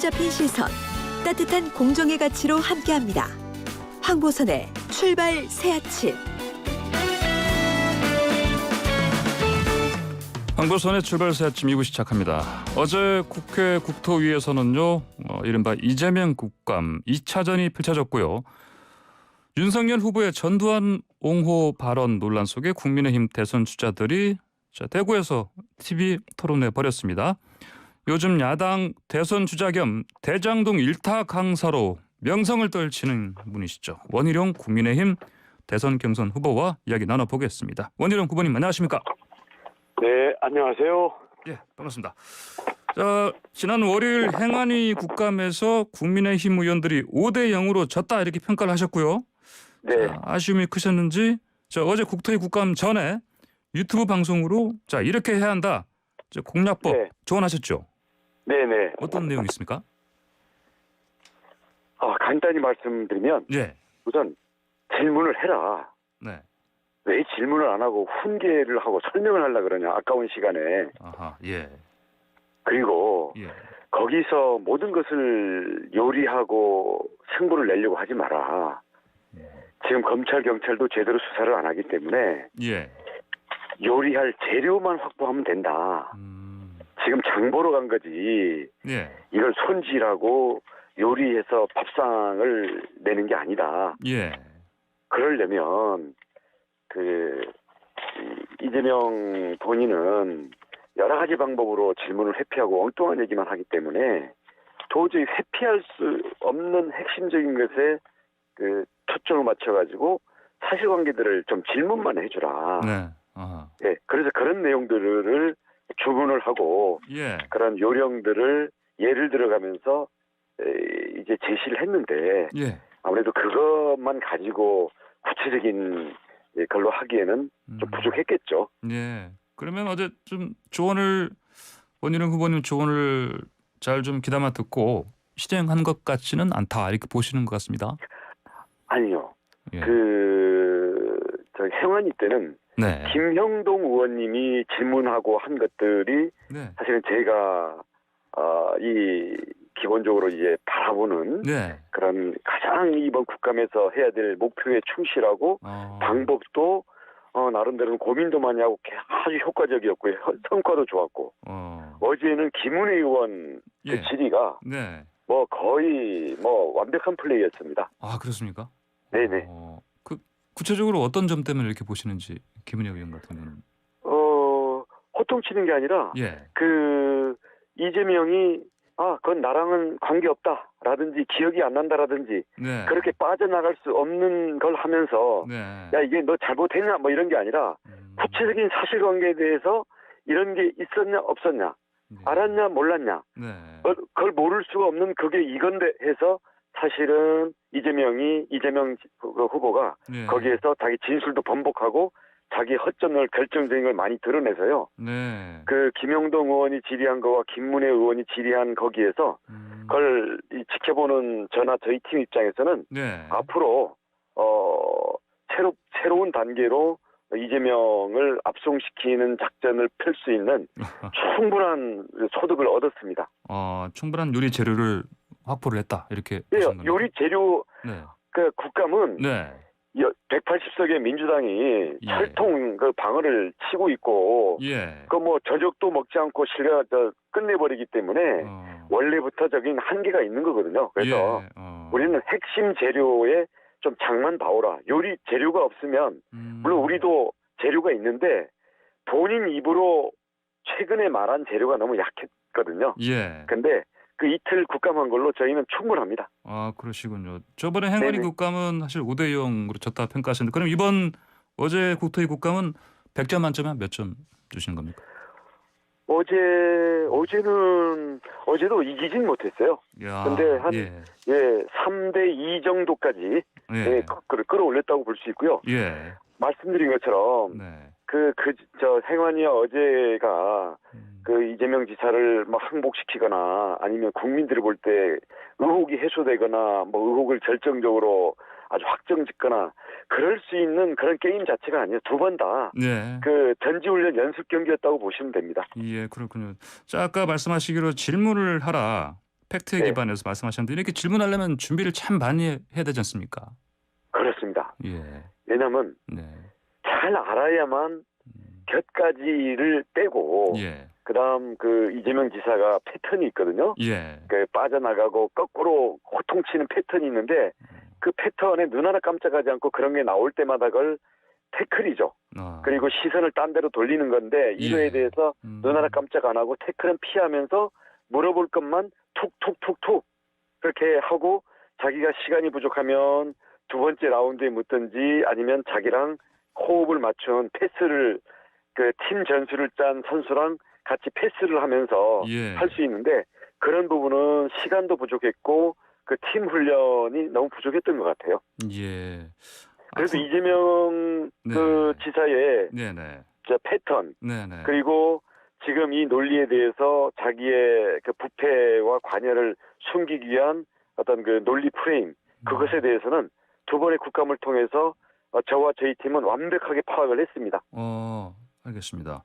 붙잡힌 시선, 따뜻한 공정의 가치로 함께합니다. 황보선의 출발 새 아침. 황보선의 출발 새 아침 2부 시작합니다. 어제 국회 국토위에서는요, 이른바 이재명 국감 2차전이 펼쳐졌고요. 윤석열 후보의 전두환 옹호 발언 논란 속에 국민의힘 대선 주자들이 대구에서 TV 토론회 벌였습니다. 요즘 야당 대선 주자 겸 대장동 일타 강사로 명성을 떨치는 분이시죠. 원희룡 국민의힘 대선 경선 후보와 이야기 나눠보겠습니다. 원희룡 후보님 안녕하십니까? 네, 안녕하세요. 예, 반갑습니다. 자, 지난 월요일 행안위 국감에서 국민의힘 의원들이 5대 0으로 졌다 이렇게 평가를 하셨고요. 네. 자, 아쉬움이 크셨는지 어제 국토위 국감 전에 유튜브 방송으로 이렇게 해야 한다. 공략법 네. 조언하셨죠? 네네. 어떤 내용이 있습니까? 간단히 말씀드리면 예. 우선 질문을 해라. 네. 왜 질문을 안 하고 훈계를 하고 설명을 하려고 그러냐. 아까운 시간에. 아하. 예. 그리고 예. 거기서 모든 것을 요리하고 승부를 내려고 하지 마라. 지금 검찰, 경찰도 제대로 수사를 안 하기 때문에 예. 요리할 재료만 확보하면 된다. 지금 장 보러 간 거지. 예. 이걸 손질하고 요리해서 밥상을 내는 게 아니다. 예. 그러려면 이재명 본인은 여러 가지 방법으로 질문을 회피하고 엉뚱한 얘기만 하기 때문에 도저히 회피할 수 없는 핵심적인 것에 초점을 맞춰가지고 사실관계들을 좀 질문만 해주라. 네. 아하. 네, 그래서 그런 내용들을 주문을 하고 예. 그런 요령들을 예를 들어가면서 이제 제시를 했는데 예. 아무래도 그것만 가지고 구체적인 걸로 하기에는 좀 부족했겠죠. 예. 그러면 어제 좀 원희룡 후보님 조언을 잘 좀 귀담아 듣고 실행한 것 같지는 않다 이렇게 보시는 것 같습니다. 아니요. 예. 행안위 때는 네. 김형동 의원님이 질문하고 한 것들이 네. 사실은 제가 기본적으로 이제 바라보는 네. 그런 가장 이번 국감에서 해야 될 목표에 충실하고 방법도 나름대로는 고민도 많이 하고 아주 효과적이었고요. 성과도 좋았고 어제는 김은혜 의원 예. 질의가 네. 거의 완벽한 플레이였습니다. 아 그렇습니까? 네네. 구체적으로 어떤 점 때문에 이렇게 보시는지 김은혜 의원 같은 경우는 호통치는 게 아니라 예. 이재명이 그건 나랑은 관계없다 라든지 기억이 안 난다라든지 네. 그렇게 빠져나갈 수 없는 걸 하면서 네. 야 이게 너 잘못했냐 이런 게 아니라 구체적인 사실관계에 대해서 이런 게 있었냐 없었냐 네. 알았냐 몰랐냐 네. 그걸 모를 수가 없는 그게 이건데 해서 사실은 이재명 후보가 네. 거기에서 자기 진술도 번복하고 자기 허점을 결정적인 걸 많이 드러내서요. 네. 김영동 의원이 질의한 거와 김문혜 의원이 질의한 거기에서 그걸 지켜보는 저희 팀 입장에서는 네. 앞으로 새로운 단계로 이재명을 압송시키는 작전을 펼 수 있는 충분한 소득을 얻었습니다. 충분한 요리 재료를 확보를 했다 이렇게. 네, 보시는 겁니까? 요리 재료 네. 국감은 네. 180석의 민주당이 철통 방어를 치고 있고 예. 저녁도 먹지 않고 끝내버리기 때문에 원래부터적인 한계가 있는 거거든요. 그래서 예. 우리는 핵심 재료에 좀 장만 봐오라. 요리 재료가 없으면 물론 우리도 재료가 있는데 본인 입으로 최근에 말한 재료가 너무 약했거든요. 예. 근데 이틀 국감한 걸로 저희는 충분합니다. 그러시군요. 저번에 행안위 네네. 국감은 사실 5대 0으로 졌다 평가하셨는데 그럼 어제 국토위 국감은 100점 만점에 몇 점 주시는 겁니까? 어제도 이기진 못했어요. 근데 한 3대 2 정도까지 끌어올렸다고 볼 수 있고요. 예. 말씀드린 것처럼 네. 행안위 어제가 이재명 지사를 항복시키거나 아니면 국민들이 볼 때 의혹이 해소되거나 의혹을 결정적으로 아주 확정짓거나 그럴 수 있는 그런 게임 자체가 아니에요. 두 번 다 네. 전지훈련 연습 경기였다고 보시면 됩니다. 예, 그렇군요. 자, 아까 말씀하시기로 질문을 하라. 팩트에 네. 기반해서 말씀하셨는데 이렇게 질문하려면 준비를 참 많이 해야 되지 않습니까? 그렇습니다. 예. 왜냐하면 네. 잘 알아야만 곁가지를 떼고 예. 그다음 그 이재명 지사가 패턴이 있거든요. 예. 그 빠져나가고 거꾸로 호통치는 패턴이 있는데 그 패턴에 눈 하나 깜짝하지 않고 그런 게 나올 때마다 그걸 태클이죠. 아. 그리고 시선을 딴 데로 돌리는 건데 이거에 예. 대해서 눈 하나 깜짝 안 하고 태클은 피하면서 물어볼 것만 툭툭툭툭 그렇게 하고 자기가 시간이 부족하면 두 번째 라운드에 묻든지 아니면 자기랑 호흡을 맞춘 패스를 그 팀 전술을 짠 선수랑 같이 패스를 하면서 예. 할 수 있는데 그런 부분은 시간도 부족했고 그 팀 훈련이 너무 부족했던 것 같아요. 예. 그래서 앞으로- 이재명 네. 그 지사의 네네. 저 패턴 네네. 그리고 지금 이 논리에 대해서 자기의 그 부패와 관여를 숨기기 위한 어떤 그 논리 프레임 그것에 대해서는 두 번의 국감을 통해서 저와 저희 팀은 완벽하게 파악을 했습니다. 알겠습니다.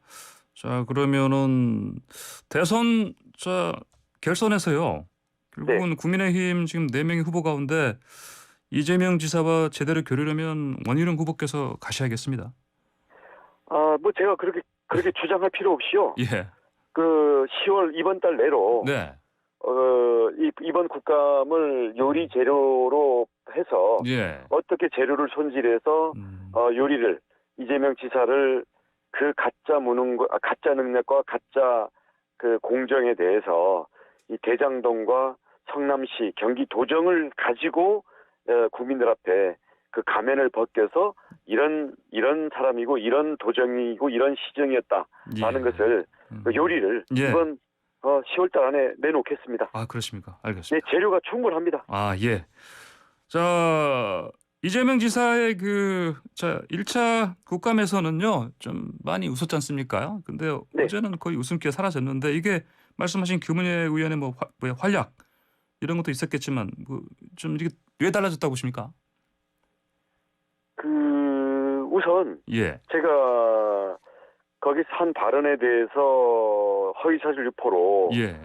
자, 그러면은 대선 결선에서요. 결국은 국민의힘 지금 4명의 후보 가운데 이재명 지사와 제대로 겨루려면 원희룡 후보께서 가셔야겠습니다. 뭐 제가 그렇게 주장할 필요 없이요. 예. 그 10월 이번 달 내로 네. 이번 국감을 요리 재료로 해서 예. 어떻게 재료를 손질해서 요리를 이재명 지사를 그 가짜 무능과 가짜 능력과 가짜 그 공정에 대해서 이 대장동과 성남시 경기도정을 가지고 국민들 앞에 그 가면을 벗겨서 이런 사람이고 이런 도정이고 이런 시정이었다라는 것을 그 요리를 예. 이번 10월달 안에 내놓겠습니다. 아, 그렇습니까? 네, 알겠습니다. 재료가 충분합니다. 아, 예. 자, 이재명 지사의 1차 국감에서는요, 좀 많이 웃었지 않습니까? 근데 네. 어제는 거의 웃음기가 사라졌는데 이게 말씀하신 규문회 의원의 활약 이런 것도 있었겠지만 좀 이게 왜 달라졌다고 보십니까? 우선 예. 제가 거기서 한 발언에 대해서 허위사실 유포로 예.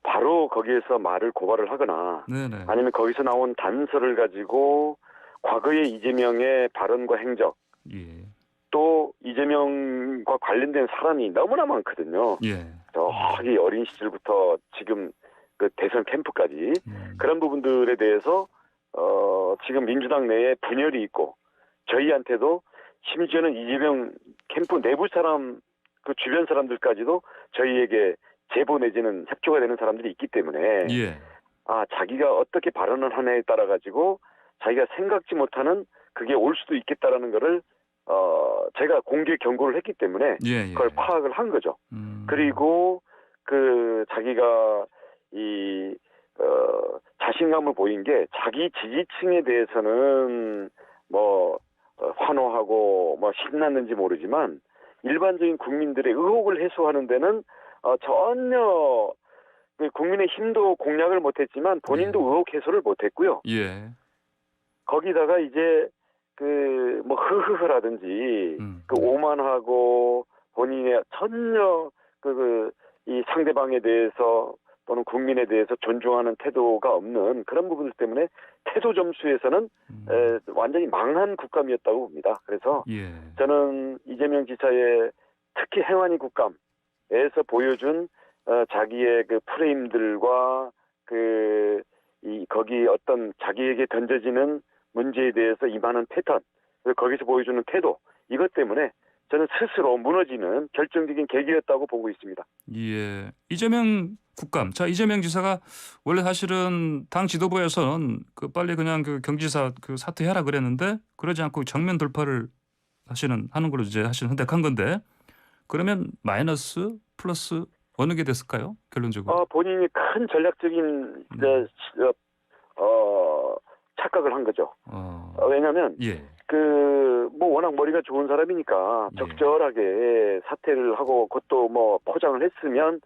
바로 거기에서 말을 고발을 하거나 네네. 아니면 거기서 나온 단서를 가지고 과거의 이재명의 발언과 행적 예. 또 이재명과 관련된 사람이 너무나 많거든요. 예. 저기 어린 시절부터 지금 그 대선 캠프까지 그런 부분들에 대해서 지금 민주당 내에 분열이 있고 저희한테도 심지어는 이재명 캠프 내부 사람 그 주변 사람들까지도 저희에게 제보 내지는 협조가 되는 사람들이 있기 때문에 예. 자기가 어떻게 발언을 하냐에 따라 가지고 자기가 생각지 못하는 그게 올 수도 있겠다라는 거를 제가 공개 경고를 했기 때문에 예. 그걸 파악을 한 거죠. 그리고 그 자기가 자신감을 보인 게 자기 지지층에 대해서는 환호하고 신났는지 모르지만 일반적인 국민들의 의혹을 해소하는 데는 전혀 국민의 힘도 공략을 못했지만 본인도 의혹 해소를 못했고요. 예. 거기다가 이제 흐흐흐라든지 오만하고 본인의 전혀 이 상대방에 대해서 또는 국민에 대해서 존중하는 태도가 없는 그런 부분들 때문에 태도 점수에서는 완전히 망한 국감이었다고 봅니다. 그래서 예. 저는 이재명 지사의 특히 행안위 국감에서 보여준 자기의 그 프레임들과 거기 어떤 자기에게 던져지는 문제에 대해서 임하는 패턴, 거기서 보여주는 태도 이것 때문에 저는 스스로 무너지는 결정적인 계기였다고 보고 있습니다. 예. 이재명 국감. 자, 이재명 지사가 원래 사실은 당 지도부에서는 빨리 그냥 경지사 사퇴해라 그랬는데 그러지 않고 정면 돌파를 하는 걸로 이제 선택한 건데 그러면 마이너스 플러스 어느 게 됐을까요? 결론적으로. 본인이 큰 전략적인 착각을 한 거죠. 왜냐하면 예. 워낙 머리가 좋은 사람이니까 적절하게 사퇴를 하고 그것도 포장을 했으면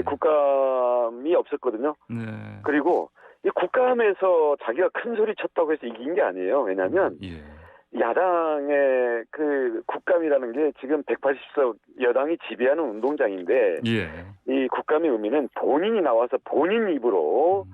국감이 없었거든요. 네. 그리고 이 국감에서 자기가 큰 소리 쳤다고 해서 이긴 게 아니에요. 왜냐하면 야당의 그 국감이라는 게 지금 180석 여당이 지배하는 운동장인데 예. 이 국감의 의미는 본인이 나와서 본인 입으로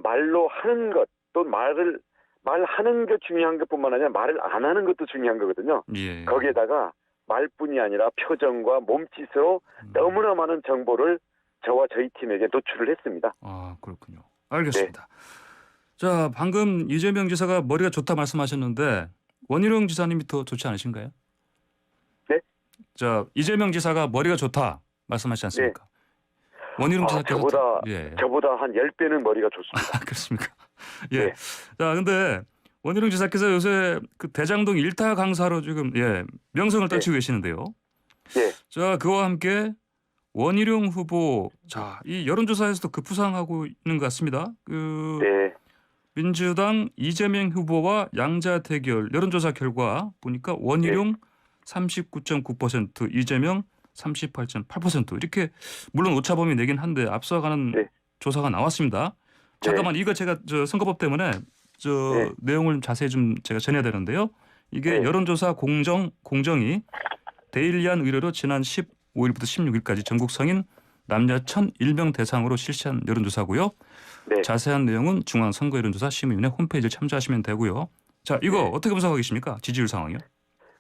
말로 하는 것, 또 말하는 게 중요한 것뿐만 아니라 말을 안 하는 것도 중요한 거거든요. 예. 거기에다가 말뿐이 아니라 표정과 몸짓으로 너무나 많은 정보를 저와 저희 팀에게 노출을 했습니다. 아, 그렇군요. 알겠습니다. 자, 방금 이재명 지사가 머리가 좋다 말씀하셨는데 원희룡 지사님이 더 좋지 않으신가요? 네? 자, 이재명 지사가 머리가 좋다 말씀하시지 않습니까? 원희룡 지사께서 저보다 한 10배는 머리가 좋습니다. 그렇습니까? 예. 네. 자, 근데 원희룡 지사께서 요새 그 대장동 일타 강사로 지금 명성을 떨치고 계시는데요. 예. 자, 그와 함께 원희룡 후보, 자, 이 여론조사에서도 급부상하고 있는 것 같습니다. 네. 민주당 이재명 후보와 양자 대결 여론조사 결과 보니까 원희룡 39.9%, 이재명 38.8% 이렇게 물론 오차범위 내긴 한데 앞서가는 조사가 나왔습니다. 잠깐만 이거 제가 선거법 때문에 내용을 자세히 좀 제가 전해야 되는데요. 이게 여론조사 공정이 데일리안 의뢰로 지난 15일부터 16일까지 전국 성인 남녀 1,001명 대상으로 실시한 여론조사고요. 자세한 내용은 중앙선거여론조사 심의위원회 홈페이지를 참조하시면 되고요. 자, 이거 어떻게 분석하고 계십니까? 지지율 상황이요?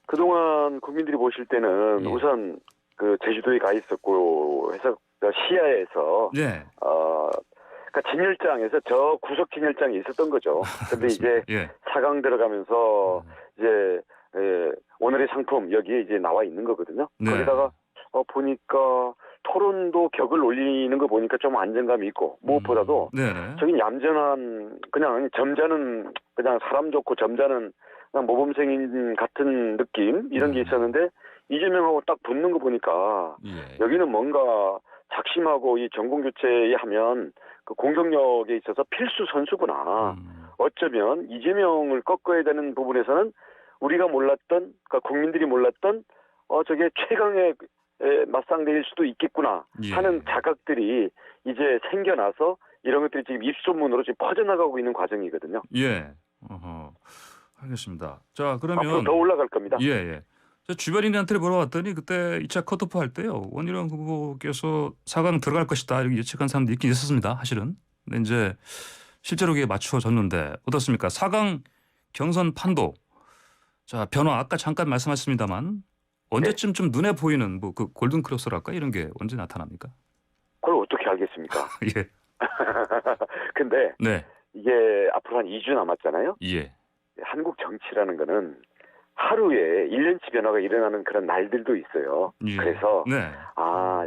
그동안 국민들이 보실 때는 우선 그 제주도에 가 있었고 해서 시야에서 그러니까 진열장에서 저 구석 진열장에 있었던 거죠. 근데 이제 4강 들어가면서 이제 오늘의 상품 여기에 이제 나와 있는 거거든요. 거기다가 보니까 토론도 격을 올리는 거 보니까 좀 안정감이 있고 무엇보다도 저긴 얌전한 그냥 점잖은 그냥 사람 좋고 점잖은 그냥 모범생인 같은 느낌 이런 게 있었는데 이재명하고 딱 붙는 거 보니까 여기는 뭔가 작심하고 이 정권교체에 하면 그 공격력에 있어서 필수 선수구나. 어쩌면 이재명을 꺾어야 되는 부분에서는 우리가 몰랐던 그러니까 국민들이 몰랐던 저게 최강의 맞상대일 수도 있겠구나 하는 자각들이 이제 생겨나서 이런 것들이 지금 입소문으로 지금 퍼져나가고 있는 과정이거든요. 알겠습니다. 자, 그러면 앞으로 더 올라갈 겁니다. 저 주변인한테 물어봤더니 그때 2차 컷오프 할 때요. 원희룡 후보께서 4강 들어갈 것이다 이렇게 예측한 사람도 있긴 있었습니다. 사실은. 근데 이제 실제로 그게 맞추어졌는데 어떻습니까? 4강 경선 판도. 자, 변화 아까 잠깐 말씀하셨습니다만 언제쯤 좀 눈에 보이는 뭐 그 골든 크로스랄까 이런 게 언제 나타납니까? 그걸 어떻게 알겠습니까? 예. 근데 이게 앞으로 한 2주 남았잖아요. 한국 정치라는 거는 하루에 1년치 변화가 일어나는 그런 날들도 있어요. 그래서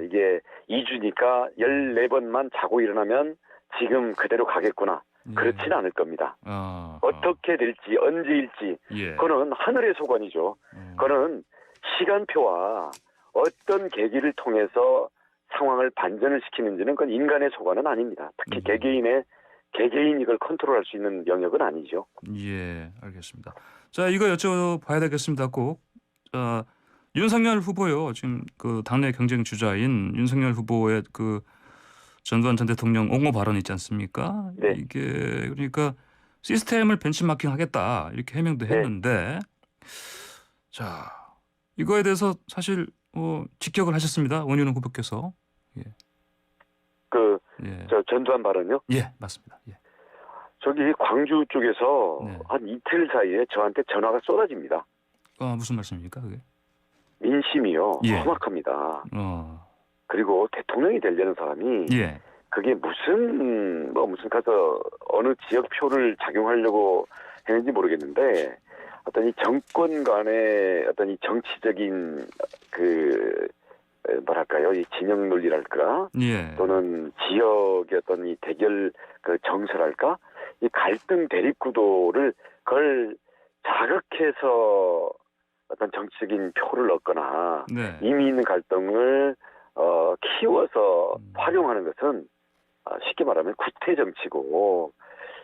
이게 2주니까 14번만 자고 일어나면 지금 그대로 가겠구나. 그렇지는 않을 겁니다. 어떻게 될지 언제일지 그거는 하늘의 소관이죠. 그거는 시간표와 어떤 계기를 통해서 상황을 반전을 시키는지는 그건 인간의 소관은 아닙니다. 특히 개개인 이걸 컨트롤할 수 있는 영역은 아니죠. 예, 알겠습니다. 자, 이거 여쭤봐야 되겠습니다. 꼭 윤석열 후보요. 지금 그 당내 경쟁 주자인 윤석열 후보의 그 전두환 전 대통령 옹호 발언 있지 않습니까? 이게 그러니까 시스템을 벤치마킹하겠다 이렇게 해명도 했는데, 자 이거에 대해서 사실 직격을 하셨습니다. 원희룡 후보께서. 저 전두환 발언요? 맞습니다. 저기 광주 쪽에서 한 이틀 사이에 저한테 전화가 쏟아집니다. 무슨 말씀입니까, 그게? 민심이요. 험악합니다. 그리고 대통령이 되려는 사람이 그게 무슨 가서 어느 지역 표를 작용하려고 했는지 모르겠는데 어떤 이 정권 간의 어떤 이 정치적인 뭐랄까요, 이 진영 논리랄까, 또는 지역의 어떤 이 대결 그 정서랄까, 이 갈등 대립 구도를 그걸 자극해서 어떤 정치적인 표를 얻거나 이미 있는 갈등을 키워서 활용하는 것은 쉽게 말하면 구태 정치고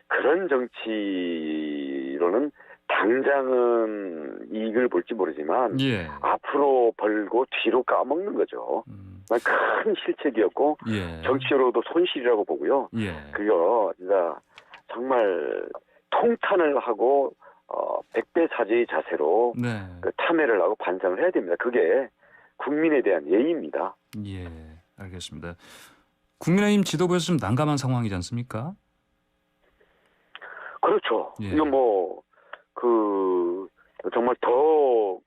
그런 정치로는 당장은 이익을 볼지 모르지만 앞으로 벌고 뒤로 까먹는 거죠. 큰 실책이었고 정치적으로도 손실이라고 보고요. 그거 진짜 정말 통탄을 하고 백배 사죄의 자세로 네. 그 참여를 하고 반성을 해야 됩니다. 그게 국민에 대한 예의입니다. 예, 알겠습니다. 국민의힘 지도부에서 좀 난감한 상황이지 않습니까? 그렇죠. 예. 이건 뭐 그 정말 더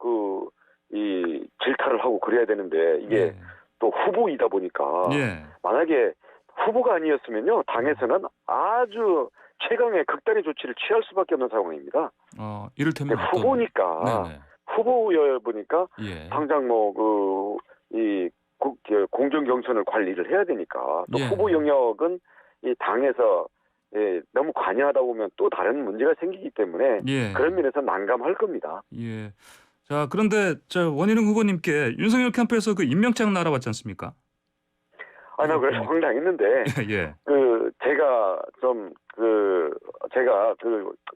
이 질타를 하고 그래야 되는데 이게 예. 또 후보이다 보니까 예. 만약에 후보가 아니었으면요 당에서는 아주 최강의 극단의 조치를 취할 수밖에 없는 상황입니다. 이를테면 근데 후보니까 네네. 후보여 보니까 예. 당장 뭐 이 공정 경선을 관리를 해야 되니까 또 예. 후보 영역은 이 당에서 너무 관여하다 보면 또 다른 문제가 생기기 때문에 예. 그런 면에서 난감할 겁니다. 예. 자, 그런데 원희룡 후보님께 윤석열 캠프에서 그 임명장 날아왔지 않습니까? 나 그래서 황당했는데 예. 제가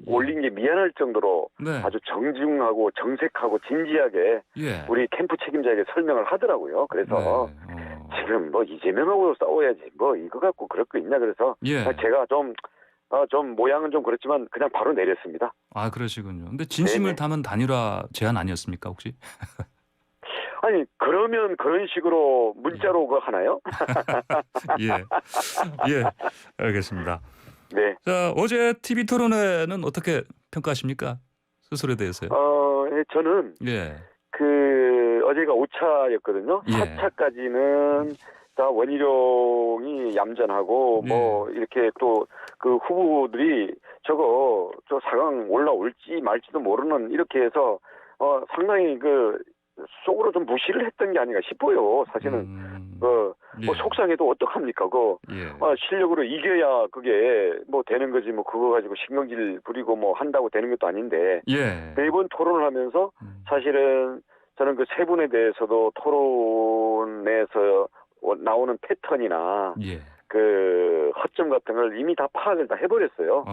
올린 게 미안할 정도로 네. 아주 정중하고 정색하고 진지하게 예. 우리 캠프 책임자에게 설명을 하더라고요. 그래서 네. 지금 뭐 이재명하고 싸워야지 뭐 이거 갖고 그럴 거 있냐 그래서 예. 제가 좀 모양은 좀 그렇지만 그냥 바로 내렸습니다. 아, 그러시군요. 근데 진심을 네네. 담은 단일화 제안 아니었습니까, 혹시? 아니 그러면 그런 식으로 문자로 그거 하나요? 예. 예. 알겠습니다. 네. 자, 어제 TV 토론회는 어떻게 평가하십니까? 스스로에 대해서요. 저는 예. 어제가 5차였거든요. 예. 4차까지는 다 원희룡이 얌전하고 예. 뭐 이렇게 또 그 후보들이 저 4강 올라올지 말지도 모르는 이렇게 해서 상당히 속으로 좀 무시를 했던 게 아닌가 싶어요. 사실은 뭐 예. 속상해도 어떡합니까? 예. 실력으로 이겨야 그게 뭐 되는 거지 뭐 그거 가지고 신경질 부리고 뭐 한다고 되는 것도 아닌데 예. 매번 토론을 하면서 사실은 저는 그 세 분에 대해서도 토론에서 나오는 패턴이나 예. 그 허점 같은 걸 이미 다 파악을 다 해버렸어요.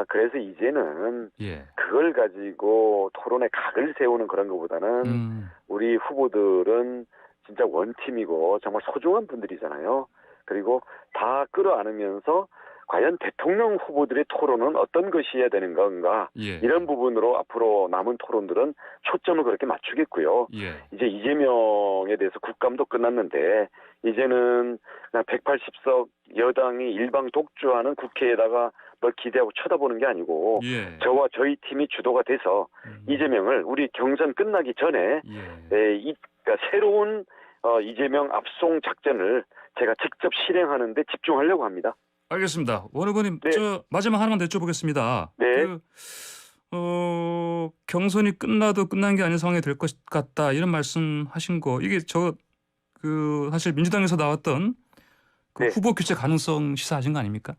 그래서 이제는 예. 그걸 가지고 토론에 각을 세우는 그런 것보다는 우리 후보들은 진짜 원팀이고 정말 소중한 분들이잖아요. 그리고 다 끌어안으면서 과연 대통령 후보들의 토론은 어떤 것이어야 되는 건가 예. 이런 부분으로 앞으로 남은 토론들은 초점을 그렇게 맞추겠고요. 예. 이제 이재명에 대해서 국감도 끝났는데 이제는 그냥 180석 여당이 일방 독주하는 국회에다가 뭘 기대하고 쳐다보는 게 아니고 예. 저와 저희 팀이 주도가 돼서 이재명을 우리 경선 끝나기 전에 그러니까 새로운 이재명 압송 작전을 제가 직접 실행하는 데 집중하려고 합니다. 알겠습니다. 원 후보님, 네. 저 마지막 하나만 여쭤보겠습니다. 네. 경선이 끝나도 끝난 게 아닌 상황이 될 것 같다 이런 말씀하신 거 이게 사실 민주당에서 나왔던 네. 후보 교체 가능성 시사하신 거 아닙니까?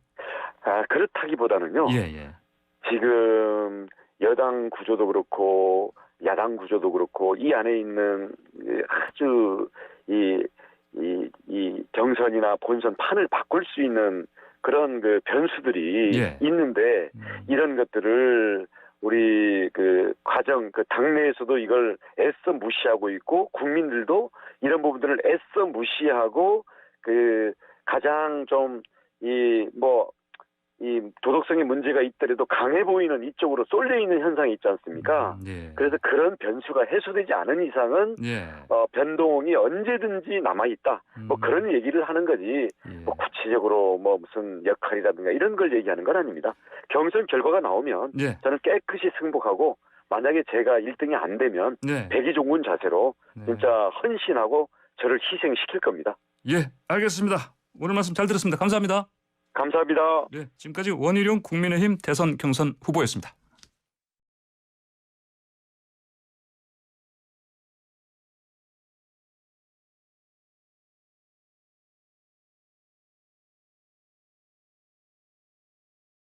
그렇다기보다는요. 예. 지금 여당 구조도 그렇고 야당 구조도 그렇고 이 안에 있는 아주 이 경선이나 본선 판을 바꿀 수 있는 그런 변수들이 예. 있는데 이런 것들을 우리 과정 당내에서도 이걸 애써 무시하고 있고 국민들도 이런 부분들을 애써 무시하고 가장 좀 이 도덕성의 문제가 있더라도 강해 보이는 이쪽으로 쏠려 있는 현상이 있지 않습니까? 예. 그래서 그런 변수가 해소되지 않은 이상은 예. 변동이 언제든지 남아 있다. 뭐 그런 얘기를 하는 거지. 뭐 구체적으로 뭐 무슨 역할이라든가 이런 걸 얘기하는 건 아닙니다. 경선 결과가 나오면 예. 저는 깨끗이 승복하고 만약에 제가 1등이 안 되면 네. 백의종군 자세로 네. 진짜 헌신하고 저를 희생시킬 겁니다. 예, 알겠습니다. 오늘 말씀 잘 들었습니다. 감사합니다. 감사합니다. 네, 지금까지 원희룡 국민의힘 대선 경선 후보였습니다.